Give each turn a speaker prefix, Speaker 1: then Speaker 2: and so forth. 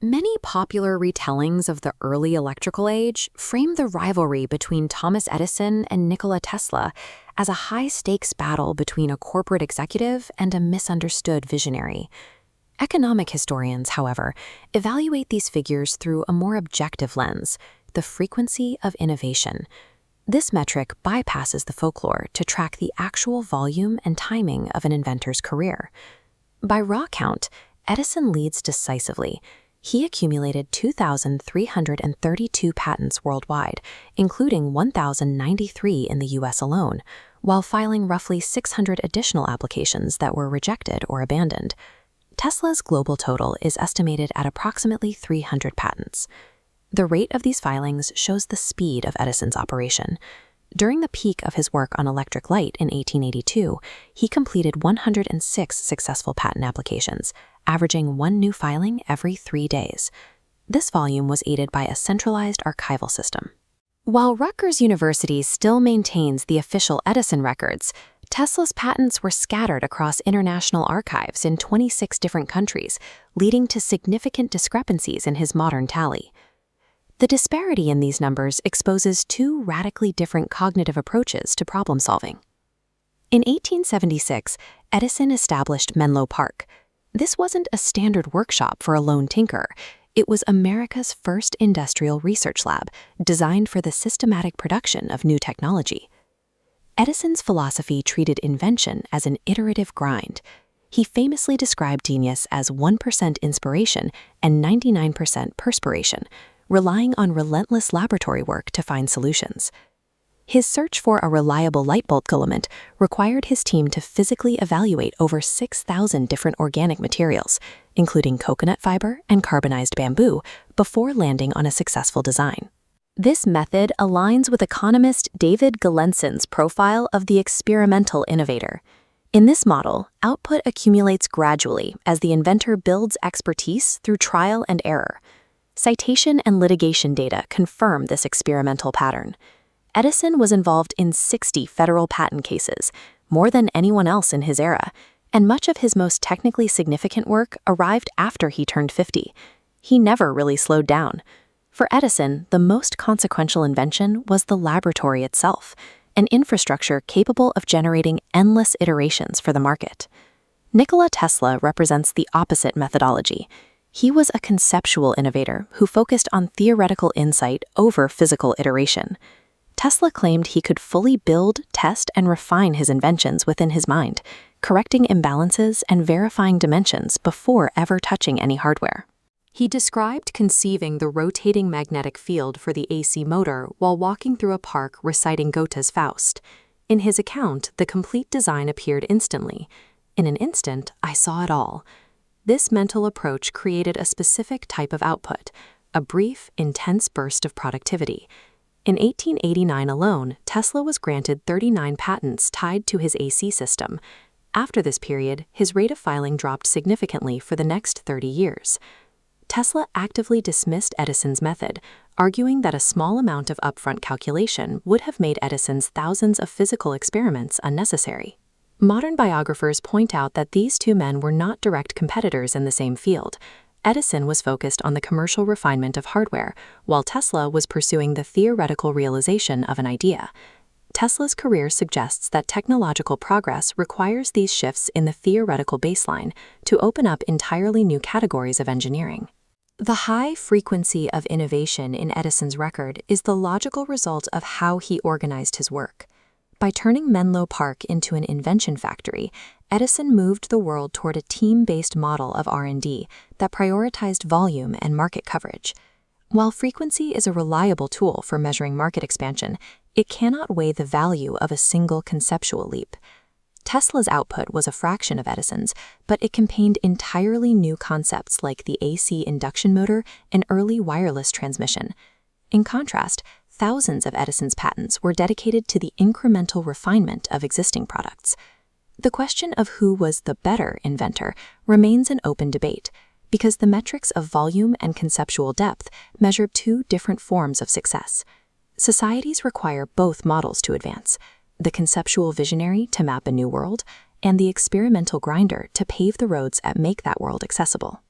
Speaker 1: Many popular retellings of the early electrical age frame the rivalry between Thomas Edison and Nikola Tesla as a high-stakes battle between a corporate executive and a misunderstood visionary. Economic historians, however, evaluate these figures through a more objective lens, the frequency of innovation. This metric bypasses the folklore to track the actual volume and timing of an inventor's career. By raw count, Edison leads decisively. He accumulated 2,332 patents worldwide, including 1,093 in the US alone, while filing roughly 600 additional applications that were rejected or abandoned. Tesla's global total is estimated at approximately 300 patents. The rate of these filings shows the speed of Edison's operation. During the peak of his work on electric light in 1882, he completed 106 successful patent applications, averaging one new filing every 3 days. This volume was aided by a centralized archival system. While Rutgers University still maintains the official Edison records, Tesla's patents were scattered across international archives in 26 different countries, leading to significant discrepancies in his modern tally. The disparity in these numbers exposes two radically different cognitive approaches to problem solving. In 1876, Edison established Menlo Park. This wasn't a standard workshop for a lone tinker. It was America's first industrial research lab, designed for the systematic production of new technology. Edison's philosophy treated invention as an iterative grind. He famously described genius as 1% inspiration and 99% perspiration, relying on relentless laboratory work to find solutions. His search for a reliable light bulb filament required his team to physically evaluate over 6,000 different organic materials, including coconut fiber and carbonized bamboo, before landing on a successful design. This method aligns with economist David Galenson's profile of the experimental innovator. In this model, output accumulates gradually as the inventor builds expertise through trial and error. Citation and litigation data confirm this experimental pattern. Edison was involved in 60 federal patent cases, more than anyone else in his era, and much of his most technically significant work arrived after he turned 50. He never really slowed down. For Edison, the most consequential invention was the laboratory itself, an infrastructure capable of generating endless iterations for the market. Nikola Tesla represents the opposite methodology. He was a conceptual innovator who focused on theoretical insight over physical iteration. Tesla claimed he could fully build, test, and refine his inventions within his mind, correcting imbalances and verifying dimensions before ever touching any hardware. He described conceiving the rotating magnetic field for the AC motor while walking through a park reciting Goethe's Faust. In his account, the complete design appeared instantly. In an instant, I saw it all. This mental approach created a specific type of output, a brief, intense burst of productivity. In 1889 alone, Tesla was granted 39 patents tied to his AC system. After this period, his rate of filing dropped significantly for the next 30 years. Tesla actively dismissed Edison's method, arguing that a small amount of upfront calculation would have made Edison's thousands of physical experiments unnecessary. Modern biographers point out that these two men were not direct competitors in the same field. Edison was focused on the commercial refinement of hardware, while Tesla was pursuing the theoretical realization of an idea. Tesla's career suggests that technological progress requires these shifts in the theoretical baseline to open up entirely new categories of engineering. The high frequency of innovation in Edison's record is the logical result of how he organized his work. By turning Menlo Park into an invention factory, Edison moved the world toward a team-based model of R&D that prioritized volume and market coverage. While frequency is a reliable tool for measuring market expansion, it cannot weigh the value of a single conceptual leap. Tesla's output was a fraction of Edison's, but it contained entirely new concepts like the AC induction motor and early wireless transmission. In contrast, thousands of Edison's patents were dedicated to the incremental refinement of existing products. The question of who was the better inventor remains an open debate, because the metrics of volume and conceptual depth measure two different forms of success. Societies require both models to advance: the conceptual visionary to map a new world, and the experimental grinder to pave the roads that make that world accessible.